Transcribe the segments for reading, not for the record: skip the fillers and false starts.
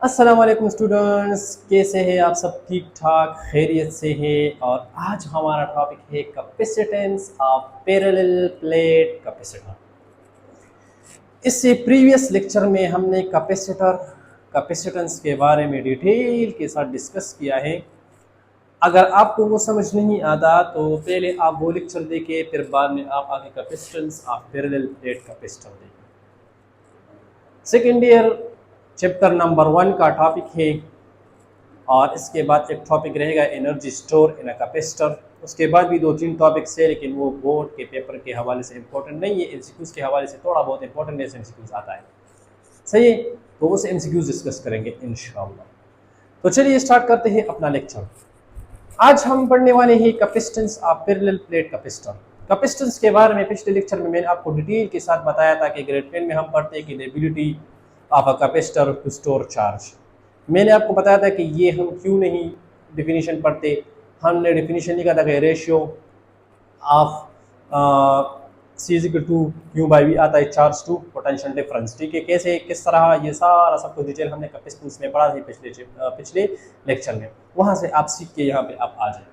अस्सलाम वालेकुम स्टूडेंट्स, कैसे हैं आप सब? ठीक ठाक खैरियत से हैं। और आज हमारा टॉपिक है capacitance of parallel plate capacitor. इससे प्रीवियस लेक्चर में हमने कैपेसिटेंस के बारे में डिटेल के साथ डिस्कस किया है। अगर आपको वो समझ नहीं आता तो पहले आप वो लेक्चर देखें, फिर बाद में आप आगे capacitance of parallel plate capacitor देखें। सेकेंड ईयर चैप्टर नंबर 1 का टॉपिक है। और इसके बाद एक टॉपिक रहेगा energy store in a capacitor. उसके बाद भी 2-3 टॉपिक्स है, लेकिन वो बोर्ड के पेपर के हवाले से इंपॉर्टेंट नहीं है। एमसीक्यूज के हवाले से थोड़ा बहुत इंपॉर्टेंट है, एमसीक्यूज आता है। सही है, तो उस एमसीक्यूज डिस्कस करेंगे इंशाअल्लाह। तो चलिए स्टार्ट करते हैं अपना लेक्चर। आज हम पढ़ने वाले हैं capacitance of parallel plate capacitor. Capacitance के बारे में पिछले लेक्चर में मैंने आपको डिटेल के साथ बताया था कि ग्रेड 10 में हम पढ़ते हैं कि the ability of a capacitor to store charge. मैंने आपको बताया था कि ये हम क्यों नहीं डिफिनीशन पढ़ते। हमने डिफिनीशन लिखा था कि ratio of C is equal to Q by V आता है चार्ज टू पोटेंशियल डिफरेंस। ठीक है, कैसे किस तरह ये सारा सब कुछ डिटेल हमने कैपेसिटेंस में पढ़ा था पिछले लेक्चर में। वहाँ से आप सीख के यहाँ पे आप आ जाए।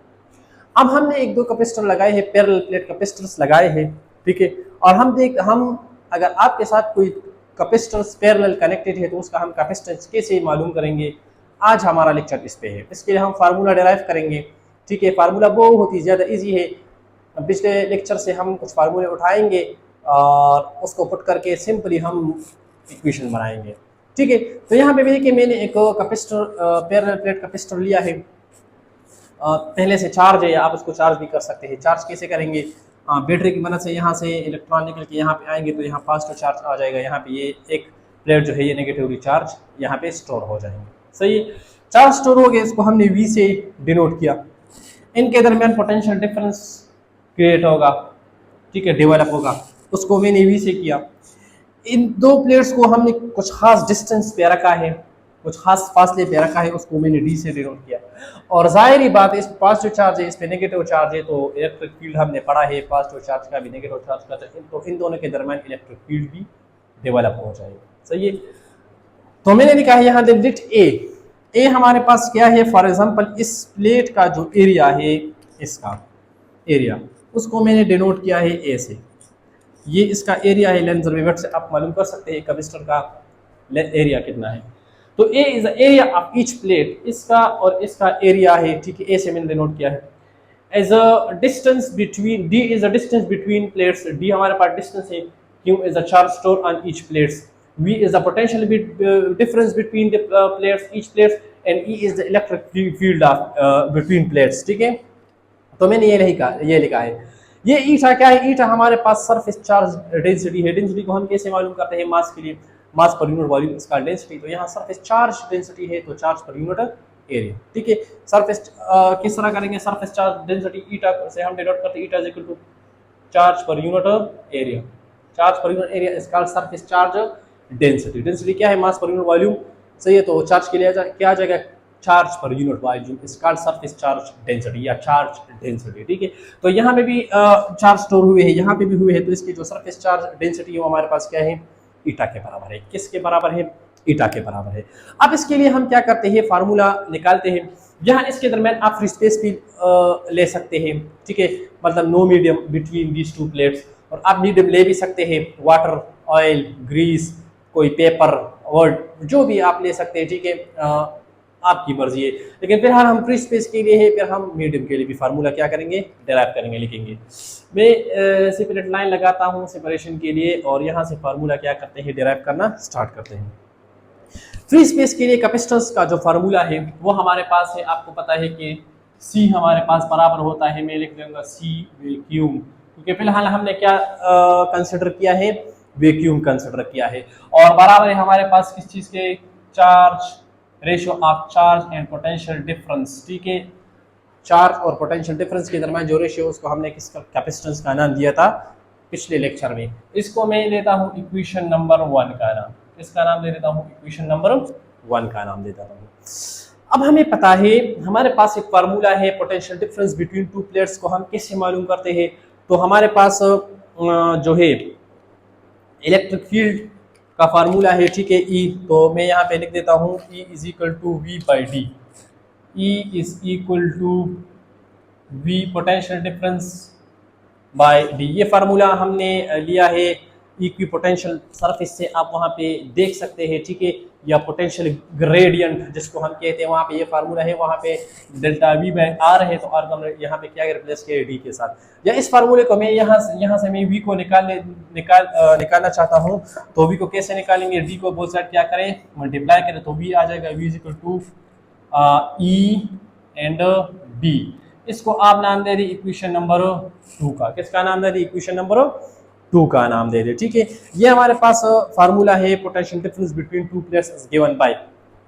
अब हमने एक दो कैपेसिटर लगाए हैं, पैरेलल प्लेट कैपेसिटर्स लगाए हैं। ठीक है, और हम अगर आपके साथ कोई कैपेसिटर्स पैरेलल कनेक्टेड है तो उसका हम कैपेसिटेंस कैसे मालूम करेंगे, आज हमारा लेक्चर इस पे है। इसके लिए हम फार्मूला डिराइव करेंगे। ठीक है, फार्मूला बहुत ही ज़्यादा इजी है। पिछले लेक्चर से हम कुछ फार्मूले उठाएंगे और उसको पुट करके सिंपली हम इक्वेशन बनाएंगे। ठीक है, तो यहाँ पे देखिए मैंने एक कैपेसिटर पैरेलल प्लेट कैपेसिटर लिया है। पहले से चार्ज है, आप उसको चार्ज भी कर सकते हैं। चार्ज कैसे करेंगे? बैटरी की मदद से यहाँ से इलेक्ट्रॉन निकल के यहाँ पे आएंगे तो यहाँ पॉजिटिव चार्ज आ जाएगा। यहाँ पे ये एक प्लेट जो है ये नेगेटिवली चार्ज यहाँ पे स्टोर हो जाएंगे। सही, चार्ज स्टोर हो गए, इसको हमने V से डिनोट किया। इनके दरमियान पोटेंशियल डिफरेंस क्रिएट होगा। ठीक है, डेवलप होगा, उसको मैंने V से किया। इन दो प्लेट्स को हमने कुछ खास डिस्टेंस पे रखा है, कुछ खास फासले पे रखा है, उसको मैंने D से डिनोट किया। और जाहिर ही बात है, इस पे पॉजिटिव चार्ज है, इस पे नेगेटिव चार्ज है, तो इलेक्ट्रिक फील्ड हमने पढ़ा है पॉजिटिव चार्ज का भी नेगेटिव चार्ज का, तो इन दोनों के दरमियान इलेक्ट्रिक फील्ड भी डेवलप हो जाएगा। सही है, तो मैंने लिखा है यहाँ लेट ए हमारे पास क्या है। फॉर एग्जांपल इस प्लेट का जो एरिया है, इसका एरिया, उसको मैंने डिनोट किया है ए से। ये इसका एरिया है, लेंस रिवर्ट से आप मालूम कर सकते हैं कैपेसिटर का एरिया कितना है। तो A is the area of each plate, इसका और इसका एरिया है। ठीक है, ए से मैंने डिनोट किया है। As a distance between, D is the distance between plates, D हमारे पास डिस्टेंस है। Q is the charge store on each plates, V is the potential difference between the plates, each plates, and E is the electric field of between plates। ठीक है, तो मैंने ये लिखा है। ये ईटा क्या है? ईटा हमारे पास सरफेस चार्ज डेंसिटी है। डेंसिटी को हम कैसे मालूम करते हैं? मास के लिए, मास पर यूनिट वॉल्यूम इसका डेंसिटी। तो यहाँ सरफेस चार्ज डेंसिटी है, तो चार्ज पर यूनिट एरिया। ठीक है, सरफेस किस तरह करेंगे? सरफेस चार्ज डेंसिटी ईटा से हम डिनोट करते हैं, eta is equal to charge per unit area. Charge per unit area is called surface charge density. Density क्या है? मास पर यूनिट वॉल्यूम। सही है, तो चार्ज के लिए क्या आ जाएगा? Charge per unit volume is called surface charge density या चार्ज डेंसिटी। ठीक है, तो यहाँ पे भी चार्ज स्टोर हुए हैं, यहाँ पे भी हुए हैं, तो इसकी जो सरफेस चार्ज डेंसिटी है वो हमारे पास क्या है? ईटा के बराबर है। किसके बराबर है? ईटा के बराबर है। अब इसके लिए हम क्या करते हैं? फार्मूला निकालते हैं। यहाँ इसके दरमियान आप फ्री स्पेस भी ले सकते हैं। ठीक है, मतलब no medium between these two plates. और आप मीडियम ले भी सकते हैं, वाटर, ऑयल, ग्रीस, कोई पेपर, वर्ड, जो भी आप ले सकते हैं। ठीक है, आपकी मर्जी है। लेकिन फिलहाल हम फ्री स्पेस के लिए है, फिर हम मीडियम के लिए भी फार्मूला क्या करेंगे? डेराइव करेंगे, लिखेंगे। मैं सेपरेट लाइन लगाता हूँ सेपरेशन के लिए, और यहाँ से फार्मूला क्या करते हैं? डेराइव करना स्टार्ट करते हैं। फ्री स्पेस के लिए कैपेसिटर्स का जो फार्मूला है वो हमारे पास है। आपको पता है कि C हमारे पास बराबर होता है, मैं लिख दूंगा C वैक्यूम, क्योंकि फिलहाल हमने क्या कंसिडर किया है? वैक्यूम कंसिडर किया है। और बराबर है हमारे पास किस चीज के? Charge, ratio of charge and potential difference. ठीक है, चार्ज और पोटेंशियल डिफरेंस के दरमियान जो रेशियो, उसको हमने किस कैपेसिटेंस का नाम दिया था पिछले लेक्चर में। इसको मैं देता हूँ इक्वेशन नंबर 1 का नाम। इसका नाम दे देता हूँ इक्वेशन नंबर 1 का नाम देता हूँ। अब हमें पता है हमारे पास एक फार्मूला है potential difference between two plates को हम कैसे मालूम करते हैं? तो हमारे पास जो है इलेक्ट्रिक फील्ड का फार्मूला है, ठीक है, ई, तो मैं यहाँ पे लिख देता हूँ E is equal to V by D. E is equal to V potential difference by D. ये फार्मूला हमने लिया है इक्वी पोटेंशियल सरफेस से, आप वहाँ पे देख सकते हैं, ठीक है, या पोटेंशियल ग्रेडियंट जिसको हम कहते हैं, वहाँ पे ये फार्मूला है, वहाँ पे डेल्टा वी बाय आर है, तो आर को हमने यहाँ पे क्या रिप्लेस किया डी के साथ। या इस फार्मूले को मैं यहाँ से मैं वी को निकालना चाहता हूँ, तो वी को कैसे निकालेंगे, डी को बोथ साइड क्या करें, मल्टीप्लाई करें, तो वी आ जाएगा V is equal to E and B. इसको आप नाम दे दी इक्वेशन नंबर 2 का। किसका नाम दे दी, इक्वेशन नंबर 2 का नाम दे दे, ठीक है। ये हमारे पास फार्मूला है potential difference between two plates given by,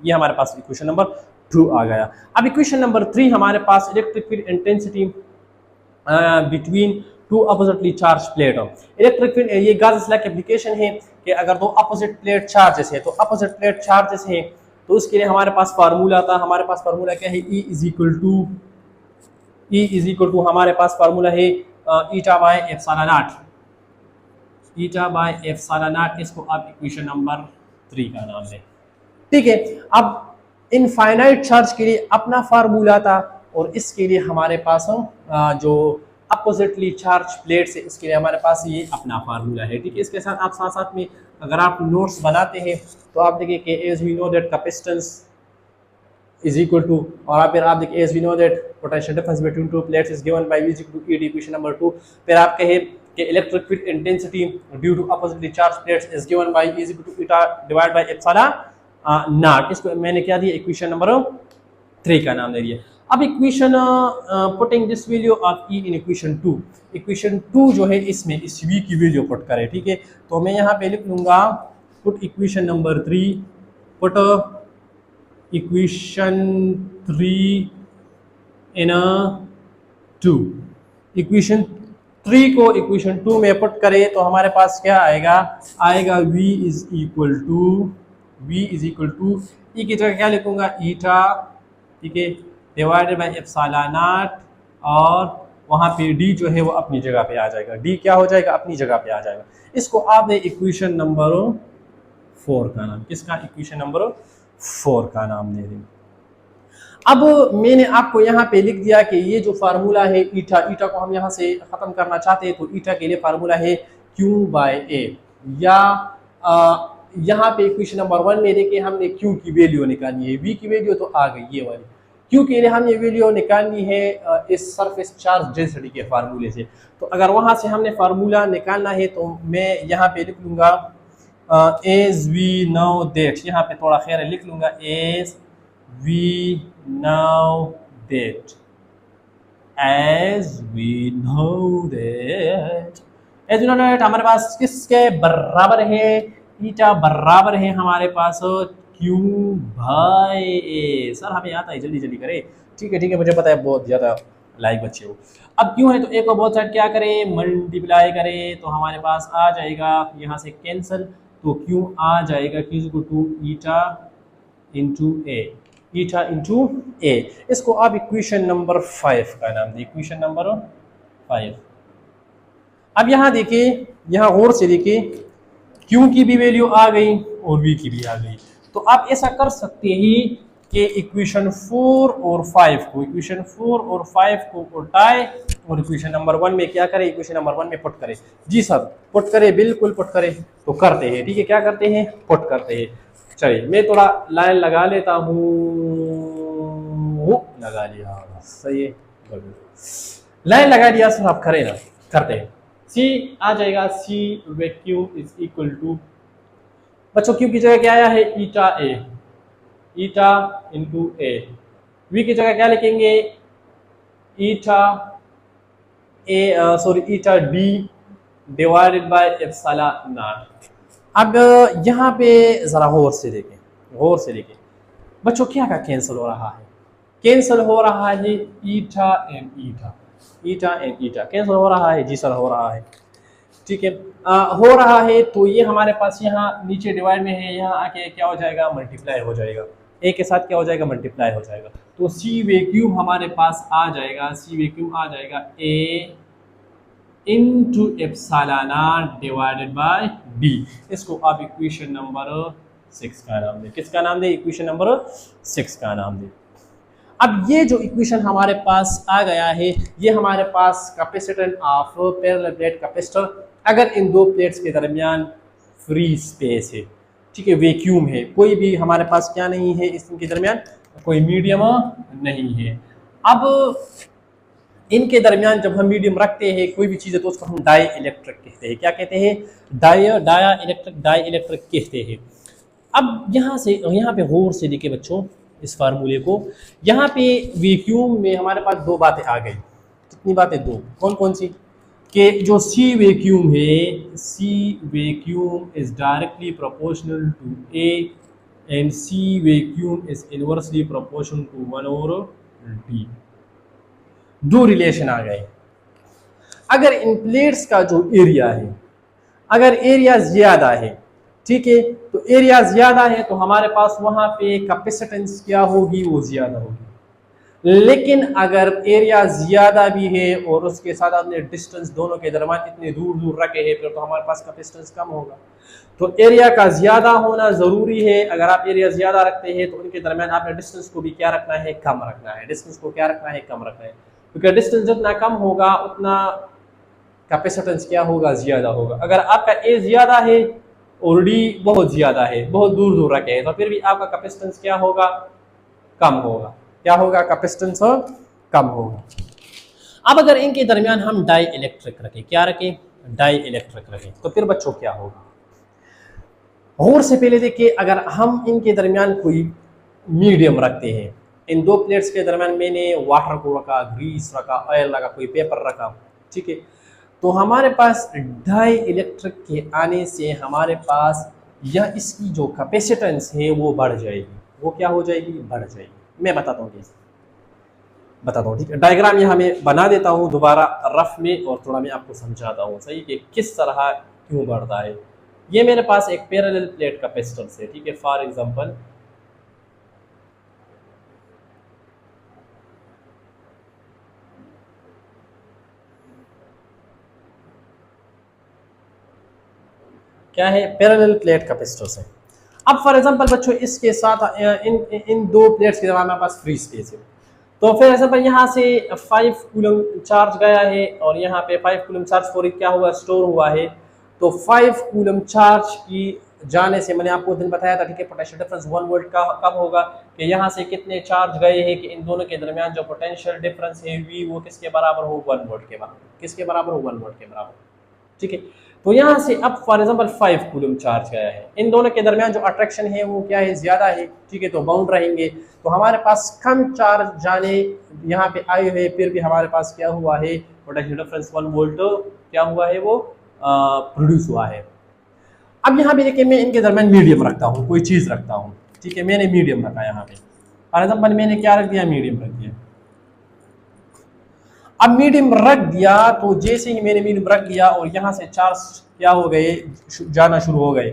ये हमारे पास इक्वेशन नंबर 2 आ गया। अब इक्वेशन नंबर 3 हमारे पास electric field intensity between two oppositely charge plate. Electric field ये गाउस लॉ की एप्लीकेशन है कि अगर दो अपोजिट प्लेट चार्जेस है, तो अपोजिट प्लेट चार्जेस है, तो उसके लिए हमारे पास फार्मूला था, हमारे पास फार्मूला क्या है, ई इज इक्वल टू हमारे पास फार्मूला है eta by epsilon not, eta by epsilon naught. इसको आप इक्वेशन नंबर 3 का नाम दें, ठीक है। अब इनफाइनाइट चार्ज के लिए अपना फार्मूला था, और इसके लिए हमारे पास जो अपोजिटली चार्ज प्लेट से, इसके लिए हमारे पास ये अपना फार्मूला है, ठीक है। इसके साथ आप साथ में अगर आप नोट्स बनाते हैं तो आप देखिए कि as we know that capacitance is equal to, और फिर आप देखिए as we know that potential difference between two plates is given by V is equal to ED, equation number 2। फिर आप कहे कि electric field intensity due to oppositely charge plates is given by E is equal to eta divide by epsilon naught. इसको मैंने क्या दिया, equation number 3 का नाम दे दिया। अब equation putting this value of E in equation 2, equation 2 जो है इसमें इस v की वैल्यू पुट करें, ठीक है। तो मैं यहाँ पे लिख लूंगा put equation number 3, put equation 3 इन 2। इक्वेशन 3 को इक्वेशन 2 में पुट करें तो हमारे पास क्या आएगा, v इज इक्वल टू ई की जगह क्या लिखूंगा, ईटा, ठीक है, डिवाइडेड बाय एप्सिलॉन नॉट, और वहाँ पे डी जो है वो अपनी जगह पे आ जाएगा, डी क्या हो जाएगा, अपनी जगह पे आ जाएगा। इसको आपने इक्वेशन नंबर 4 का नाम, किसका, इक्वेशन नंबर 4 का नाम दे दें। अब मैंने आपको यहाँ पे लिख दिया कि ये जो फार्मूला है ईटा को हम यहाँ से खत्म करना चाहते हैं, तो ईटा के लिए फार्मूला है क्यू बाय ए, या यहाँ पे इक्वेशन नंबर 1 में देखिए हमने क्यू की वैल्यू निकालनी है, वी की वैल्यू तो आ गई ये वाली, क्यू के लिए हमने वैल्यू निकालनी है इस सरफेस चार्ज डेंसिटी के फार्मूले से। तो अगर वहाँ से हमने फार्मूला निकालना है तो मैं यहाँ पे लिख लूँगा एज वी नो दैट, यहाँ पे थोड़ा खैर लिख लूँगा as we know that, as we know that हमारे पास किसके बराबर है, ईटा बराबर है हमारे पास क्यू बाय ए। सर हमें आता है, जल्दी जल्दी करें, ठीक है मुझे पता है बहुत ज़्यादा लाइक बच्चे हो। अब क्यों है तो ए को बहुत साइड क्या करें, मल्टीप्लाई करें, तो हमारे पास आ जाएगा यहाँ से कैंसिल, तो क्यों आ जाएगा Q equal to eta into A, eta into A. इसको आप इक्वेशन नंबर 5 का नाम दी, इक्वेशन नंबर 5। अब यहाँ देखिए, यहाँ गौर से देखिए, क्यू की भी वैल्यू आ गई और वी की भी आ गई, तो आप ऐसा कर सकते हैं कि इक्वेशन 4 और 5 को उठाए और इक्वेशन नंबर 1 में क्या करें, इक्वेशन नंबर 1 में पुट करें। जी सर पुट करें, बिल्कुल पुट करें, तो करते हैं, ठीक है, क्या करते हैं, पुट करते हैं। चलिए मैं थोड़ा लाइन लगा लेता हूँ, लगा लिया, सही है, लाइन लगा दिया सर, आप करें ना, करते हैं। सी आ जाएगा, सी वैक्यूम इज इक्वल टू, बच्चों क्यू की जगह क्या आया है, ईटा ए, ईटा इंटू ए। वी की जगह क्या लिखेंगे, eta A, sorry eta D divided by epsilon naught. अब यहाँ पे जरा गौर से देखें, गौर से देखें बच्चों, क्या क्या कैंसिल हो रहा है, कैंसिल हो रहा है ईटा and eta, eta and eta cancel हो रहा है, जी सर हो रहा है, ठीक है, हो रहा है। तो ये हमारे पास यहाँ नीचे डिवाइड में है, यहाँ आके क्या हो जाएगा, मल्टीप्लाई हो जाएगा, ए के साथ क्या हो जाएगा, मल्टीप्लाई हो जाएगा, तो सी वैक्यूम हमारे पास आ जाएगा, सी वैक्यूम आ जाएगा ए into epsilon not divided by D. इसको आप इक्वेशन नंबर 6 का नाम दें। किसका नाम दें? इक्वेशन नंबर 6 का नाम दें। अब ये जो इक्वेशन हमारे पास आ गया है, ये हमारे पास capacitance of parallel plate capacitor, अगर इन दो प्लेट्स के दरमियान फ्री स्पेस है, ठीक है, वैक्यूम है, कोई भी हमारे पास क्या नहीं है, इसके दरमियान कोई मीडियम नहीं है। अब इनके दरमियान जब हम मीडियम रखते हैं कोई भी चीज़ है तो उसको हम डाई इलेक्ट्रिक कहते हैं। क्या कहते हैं? डाई इलेक्ट्रिक कहते हैं। अब यहाँ से यहाँ पे गौर से देखिए बच्चों इस फार्मूले को। यहाँ पे वैक्यूम में हमारे पास दो बातें आ गई। कितनी बातें? दो। कौन कौन सी? कि जो सी वैक्यूम है, C vacuum is directly proportional to A and C vacuum is inversely proportional to 1 और डी। दो रिलेशन आ गए। अगर इन प्लेट्स का जो एरिया है, अगर एरिया ज्यादा है, ठीक है, तो एरिया ज्यादा है तो हमारे पास वहां पे कैपेसिटेंस क्या होगी? वो ज्यादा होगी। लेकिन अगर एरिया ज्यादा भी है और उसके साथ आपने डिस्टेंस दोनों के दरमियान इतने दूर दूर रखे हैं, फिर तो हमारे पास कैपेसिटेंस कम होगा। तो एरिया का ज्यादा होना जरूरी है। अगर आप एरिया ज्यादा रखते हैं तो उनके दरमियान आपने डिस्टेंस को भी क्या रखना है? कम रखना है। डिस्टेंस को क्या रखना है? कम रखना है, क्योंकि डिस्टेंस जितना कम होगा उतना कैपेसिटेंस क्या होगा? ज्यादा होगा। अगर आपका ए ज्यादा है और डी बहुत ज्यादा है, बहुत दूर दूर रखे हैं, तो फिर भी आपका कैपेसिटेंस क्या होगा? कम होगा। क्या होगा? कैपेसिटेंस कम होगा। अब अगर इनके दरमियान हम डाई इलेक्ट्रिक रखें, क्या रखें? डाई इलेक्ट्रिक रखें, तो फिर बच्चों क्या होगा? और से पहले देखिए, अगर हम इनके दरमियान कोई मीडियम रखते हैं, इन दो प्लेट्स के दरमियान मैंने वाटर को रखा, ग्रीस रखा, ऑयल रखा, कोई पेपर रखा, ठीक है, तो हमारे पास डाई इलेक्ट्रिक के आने से हमारे पास यह इसकी जो कैपेसिटेंस है वो बढ़ जाएगी। वो क्या हो जाएगी? बढ़ जाएगी। मैं बताता हूँ कैसे, बताता हूँ, ठीक है। डायग्राम यहाँ मैं बना देता हूँ दोबारा रफ में और थोड़ा मैं आपको समझाता हूँ सही कि किस तरह क्यों बढ़ता है। ये मेरे पास एक पैरेलल प्लेट कैपेसिटेंस है, ठीक है। फॉर एग्जांपल क्या है? पैरेलल प्लेट कैपेसिटर्स है। अब फॉर एग्जांपल बच्चों इसके साथ इन दो प्लेट्स के दरमियान हमारे पास फ्री स्पेस है, तो फिर एग्जांपल यहाँ से 5 कूलम चार्ज गया है और यहाँ पे 5 कूलम चार्ज फॉर क्या हुआ? स्टोर हुआ है। तो 5 कूलम चार्ज की जाने से मैंने आपको दिन बताया था, ठीक है, पोटेंशियल डिफरेंस 1 वोल्ट का कब होगा? कि यहाँ से कितने चार्ज गए हैं कि इन दोनों के दरमियान जो पोटेंशियल डिफरेंस है वी वो किसके बराबर हो? 1 वोल्ट के बराबर। किसके बराबर हो? 1 वोल्ट के बराबर, ठीक है। तो यहाँ से अब फॉर एग्जांपल 5 कूलम चार्ज गया है, इन दोनों के दरमियान जो अट्रैक्शन है वो क्या है? ज्यादा है, ठीक है, तो बाउंड रहेंगे। तो हमारे पास कम चार्ज जाने यहाँ पे आए हुए, फिर भी हमारे पास क्या हुआ है? पोटेंशियल डिफरेंस 1 वोल्ट क्या हुआ है? वो प्रोड्यूस हुआ है। अब यहाँ पे देखिए मैं इनके दरमियान मीडियम रखता हूँ, कोई चीज रखता हूँ, ठीक है, मैंने मीडियम रखा यहाँ पे। फॉर एग्जाम्पल मैंने क्या रख दिया? मीडियम रख दिया। अब मीडियम रख दिया तो जैसे ही मैंने मीडियम रख दिया और यहाँ से चार्ज क्या हो गए? जाना शुरू हो गए।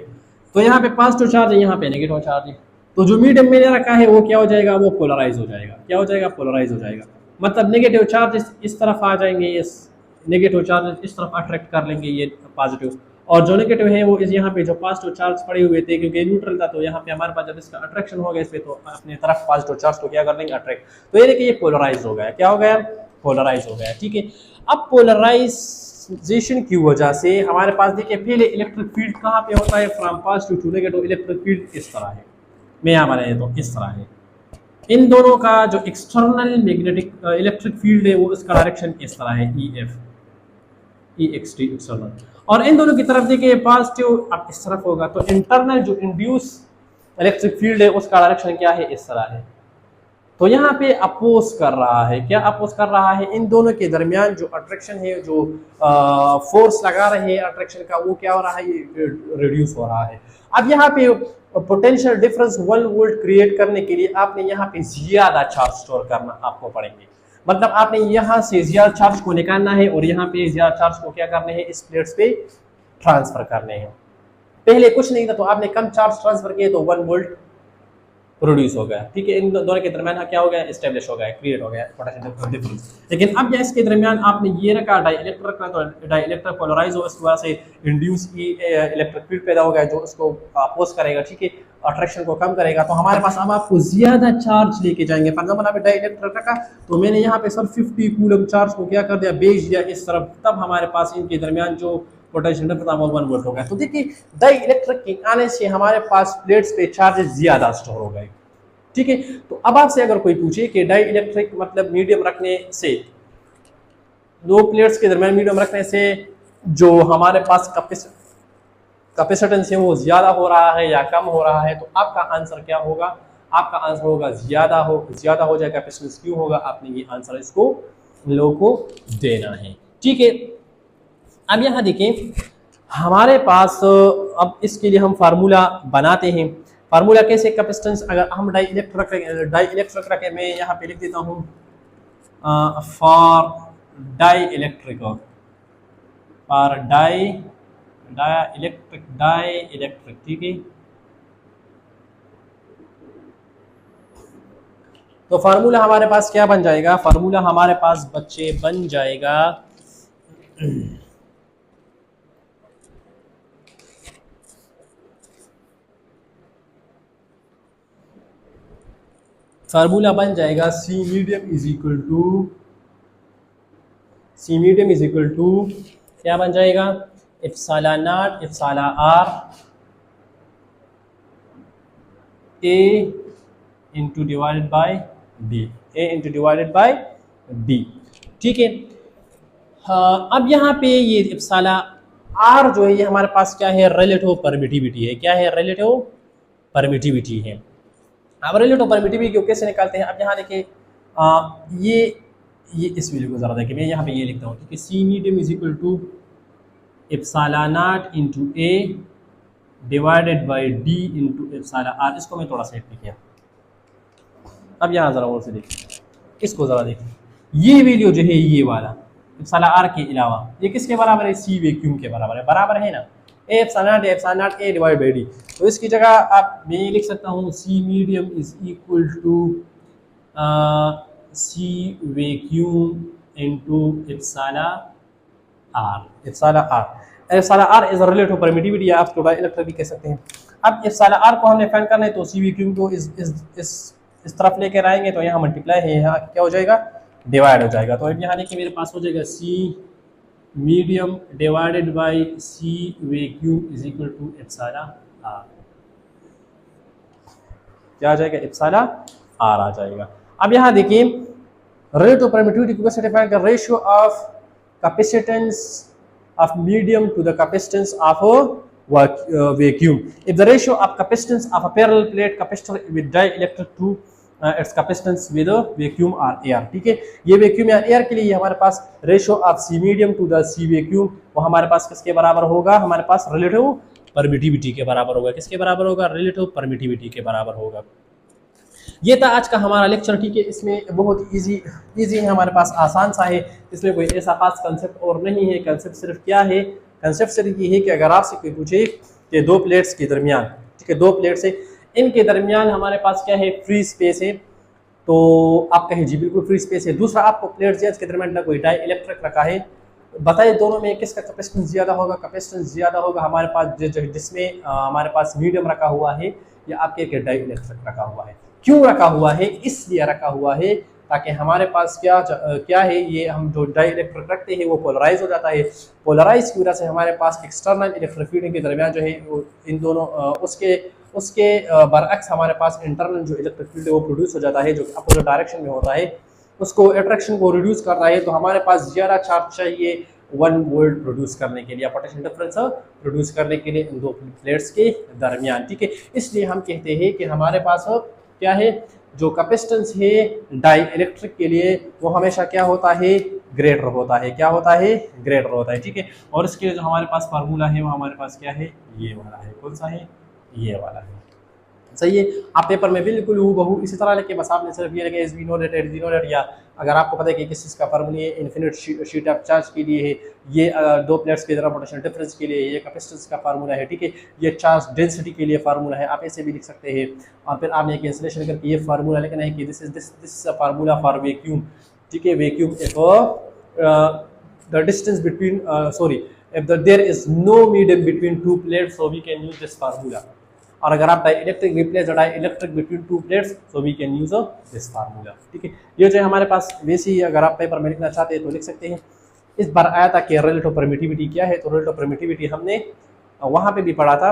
तो यहाँ पे पॉजिटिव चार्ज है, यहाँ पे नेगेटिव चार्ज है। तो जो मीडियम मैंने रखा है वो क्या हो जाएगा? वो पोलराइज हो जाएगा। क्या हो जाएगा? पोलराइज हो जाएगा। मतलब नेगेटिव चार्ज इस तरफ आ जाएंगे, इस नेगेटिव चार्ज इस तरफ अट्रैक्ट कर लेंगे ये पॉजिटिव, और जो नेगेटिव है वो इस यहाँ पे जो पॉजिटिव चार्ज पड़े हुए थे, क्योंकि न्यूट्रल था, तो यहाँ पे हमारे पास जब इसका अट्रैक्शन हो गया इस पे तो अपने तरफ पॉजिटिव चार्ज को क्या कर लेंगे? अट्रैक्ट। तो ये देखिए ये पोलराइज हो गया। क्या हो गया? पोलराइज हो गया, ठीक है। अब पोलराइजेशन की वजह से हमारे पास देखिए पहले इलेक्ट्रिक फील्ड कहाँ पे होता है? From positive to negative electric field इस तरह है। मैं यहाँ बना देता हूँ, इस तरह है। इन दोनों का जो एक्सटर्नल मैग्नेटिक इलेक्ट्रिक फील्ड है वो इसका डायरेक्शन इस तरह है, ई एक्स टी एक्सटर्नल, और इन दोनों की तरफ देखिए पॉजिटिव अब इस तरफ होगा। तो इंटरनल जो इंड्यूस इलेक्ट्रिक फील्ड है उसका डायरेक्शन क्या है? इस तरह है। तो यहाँ पे अपोज कर रहा है, क्या अपोज कर रहा है? इन दोनों के दरमियान जो अट्रैक्शन है, जो फोर्स लगा रहे हैं अट्रैक्शन का, वो क्या हो रहा है? ये रिड्यूस हो रहा है। अब यहाँ पे पोटेंशियल डिफरेंस 1 वोल्ट क्रिएट करने के लिए आपने यहाँ पे ज्यादा चार्ज स्टोर करना आपको पड़ेंगे। मतलब आपने यहाँ से ज्यादा चार्ज को निकालना है और यहाँ पे ज्यादा चार्ज को क्या करने हैं? इस प्लेट्स पे ट्रांसफर करने हैं। पहले कुछ नहीं था तो आपने कम चार्ज ट्रांसफर किए तो 1 वोल्ट प्रोड्यूस हो गया, ठीक है। इन दोनों के दरमियान क्या हो गया, एस्टेब्लिश हो गया, क्रिएट हो गया पोटेंशियल डिफरेंस। लेकिन अब या इसके दरमियान आपने ये रखा डाई इलेक्ट्रिक रखा, तो डाई इलेक्ट्रिक पोलराइज हो, इसकी वजह से इंड्यूस इलेक्ट्रिक फील्ड पैदा हो गया जो उसको अपोज करेगा, ठीक है, अट्रैक्शन को कम करेगा। तो हमारे पास अब आपको ज्यादा चार्ज लेके जाएंगे। फॉर एग्जाम्पल आपने डाई इलेक्ट्रिक रखा, तो मैंने यहाँ पे सर 50 कूलम चार्ज को क्या कर दिया, भेज दिया इस तरफ, तब हमारे पास इनके दरमियान जो पोटेंशियल डिफरेंस वो 1 वोल्ट हो गया। तो देखिए डाई इलेक्ट्रिक के आने से हमारे पास प्लेट्स पे चार्जेस ज्यादा स्टोर हो गए, ठीक है। तो अब आपसे अगर कोई पूछे कि डाई इलेक्ट्रिक मतलब मीडियम रखने से, दो प्लेट्स के दरमियान मीडियम रखने से जो हमारे पास कैपेसिटेंस है वो ज्यादा हो रहा है या कम हो रहा है, तो आपका आंसर क्या होगा, आपका आंसर होगा ज्यादा हो जाएगा। कैपेसिटेंस क्यों होगा, आपने ये आंसर इसको लोगों को देना है, ठीक है। अब यहाँ देखें हमारे पास, अब इसके लिए हम फार्मूला बनाते हैं। फार्मूला कैसे, कैपेसिटेंस अगर हम डाई इलेक्ट्रिक रखें, मैं यहाँ पे लिख देता हूँ फॉर डाई इलेक्ट्रिक, ठीक है। तो फार्मूला हमारे पास क्या बन जाएगा, फार्मूला हमारे पास बच्चे बन जाएगा फार्मूला बन जाएगा C medium is equal to क्या बन जाएगा, epsilon naught epsilon R A into divided by B, ठीक है। हाँ, अब यहाँ पे ये इप्सिलॉन आर जो है ये हमारे पास क्या है, रिलेटिव परमिटिविटी है। क्या है, रिलेटिव परमिटिविटी है। अब रिलेटिव परमिटिविटी को कैसे निकालते हैं, अब यहाँ देखिए ये इस वैल्यू को जरा देखिए, मैं यहाँ पे ये लिखता हूँ, ठीक है। C medium is equal to epsilon naught into A divided by D into epsilon R. इसको मैं थोड़ा सा लिखिए। अब यहाँ जरा और से देखिए, इसको जरा देखिए, ये वैल्यू जो है ये वाला इप्सिलॉन आर के अलावा ये किसके बराबर है, सी वैक्यूम के बराबर है ना, A epsilon naught A divide by D. तो इसकी जगह आप मैं ये लिख सकता हूँ C medium is equal to C vacuum into epsilon R. Epsilon R is relative permittivity, आप थोड़ा इलेक्ट्रिक भी कह सकते हैं। अब इप्सिलॉन आर को हमने फाइंड करना है, तो सी वैक्यूम को इस तरफ लेकर आएंगे, तो यहाँ मल्टीप्लाई है, यहाँ क्या हो जाएगा, डिवाइड हो जाएगा। तो अब यहाँ देखिए मेरे पास हो जाएगा C medium divided by C vacuum is equal to epsilon R. क्या आ जाएगा, इप्सिलॉन आर आ जाएगा। अब यहाँ देखिए रिलेटिव परमिटिविटी को कैसे डिफाइन कर, ratio of capacitance of medium to the capacitance of a vacuum. If the ratio of capacitance of a parallel plate capacitor with dielectric to its capacitance with a vacuum or air, ठीक है। ये vacuum या air के लिए हमारे पास ratio of C medium to the C vacuum वो हमारे पास किसके बराबर होगा, हमारे पास रिलेटिव परमिटिविटी के बराबर होगा। किसके बराबर होगा, रिलेटिव परमिटिविटी के बराबर होगा। ये था आज का हमारा लेक्चर, ठीक है। इसमें बहुत इजी है, हमारे पास आसान सा है, इसमें कोई ऐसा खास कंसेप्ट और नहीं है। कंसेप्ट सिर्फ क्या है, कंसेप्ट सिर्फ ये है कि अगर आपसे कोई पूछे कि दो प्लेट्स के दरमियान, ठीक है, दो प्लेट्स है, इनके दरमियान हमारे पास क्या है, फ्री स्पेस है, तो आप कहें जी बिल्कुल फ्री स्पेस है। दूसरा, आपको प्लेट्स के दरमियान ना कोई डाई इलेक्ट्रिक रखा है, बताइए दोनों में किसका कैपेसिटेंस ज़्यादा होगा। कैपेसिटेंस ज़्यादा होगा हमारे पास जिसमें हमारे पास मीडियम रखा हुआ है या आपके डाई इलेक्ट्रिक रखा हुआ है। क्यों रखा हुआ है, इसलिए रखा हुआ है ताकि हमारे पास क्या है, ये हम जो डाई इलेक्ट्रिक रखते हैं वो पोलराइज हो जाता है। पोलराइज की वजह से हमारे पास एक्सटर्नल इलेक्ट्रिक फील्ड के दरमियान जो है इन दोनों उसके बरअक्स हमारे पास इंटरनल जो इलेक्ट्रिक फील्ड है वो प्रोड्यूस हो जाता है, जो अपोजिट डायरेक्शन में होता है, उसको अट्रैक्शन को रिड्यूस करता है। तो हमारे पास ज़्यादा चार्ज चाहिए 1 वोल्ट प्रोड्यूस करने के लिए, पोटेंशियल डिफरेंस प्रोड्यूस करने के लिए इन दो प्लेट्स के दरमियान, ठीक है। इसलिए हम कहते हैं कि हमारे पास क्या है, जो कैपेसिटेंस है डाई इलेक्ट्रिक के लिए वो हमेशा क्या होता है, ग्रेटर होता है। क्या होता है, ग्रेटर होता है, ठीक है। और इसके लिए जो हमारे पास फार्मूला है वो हमारे पास क्या है, ये वाला है। कौन सा है, ये वाला है। सही है। आप पेपर में बिल्कुल हूबहू इसी तरह लिखे, बस आपने सिर्फ ये लिखे as we know that at we know that, या अगर आपको पता है कि किस चीज़ का फार्मूला है इन्फिनिट शीट ऑफ चार्ज के लिए है, ये दो प्लेट्स की तरह पोटेंशियल डिफरेंस के लिए, ये कैपेसिटेंस का फार्मूला है, ठीक है, ये चार्ज डेंसिटी के लिए फार्मूला है, आप ऐसे भी लिख सकते हैं। और फिर आपने कैंसिलेशन करके ये फार्मूला लिखना है कि दिस फार्मूला फॉर वैक्यूम, ठीक है, vacuum if the distance between sorry if there is no medium between two plates, so we can use this formula. और अगर आप dielectric replace dielectric between two plates, so we can use this formula, ठीक है। ये जो है हमारे पास वैसे ही अगर आप पेपर में लिखना चाहते हैं तो लिख सकते हैं। इस बार आया था कि रिलेटिव परमिटिविटी क्या है, तो रिलेटिव परमिटिविटी हमने वहाँ पे भी पढ़ा था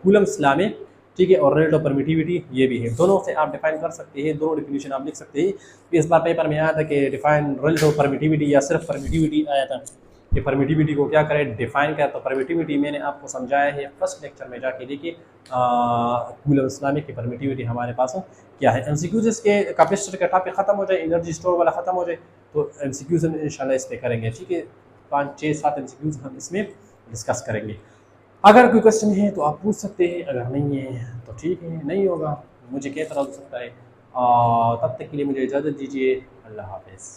कूलम्ब्स लॉ में, ठीक है, और रिलेटिव परमिटिविटी ये भी है, दोनों से आप डिफाइन कर सकते हैं, दोनों डिफिनीशन आप लिख सकते हैं। इस बार पेपर में आया था कि डिफाइन रिलेटिव परमिटिविटी या सिर्फ परमिटिविटी आया था कि परमिटिविटी को क्या करें, डिफाइन करें। तो परमिटिविटी मैंने आपको समझाया है फर्स्ट लेक्चर में, जाके देखिए कूलम्ब्स इस्लामिक की परमिटिविटी हमारे पास क्या है। एमसीक्यूज इसके कैपेसिटर का टॉपिक खत्म हो जाए, एनर्जी स्टोर वाला खत्म हो जाए, तो एमसीक्यूज हम इंशाल्लाह इस पर करेंगे, ठीक है, 5 6 7 एमसीक्यूज हम इसमें डिस्कस करेंगे। अगर कोई क्वेश्चन है तो आप पूछ सकते हैं, अगर नहीं है तो ठीक है, नहीं होगा मुझे क्या पता हो सकता है। तब तक के लिए मुझे इजाज़त दीजिए, अल्लाह हाफिज़।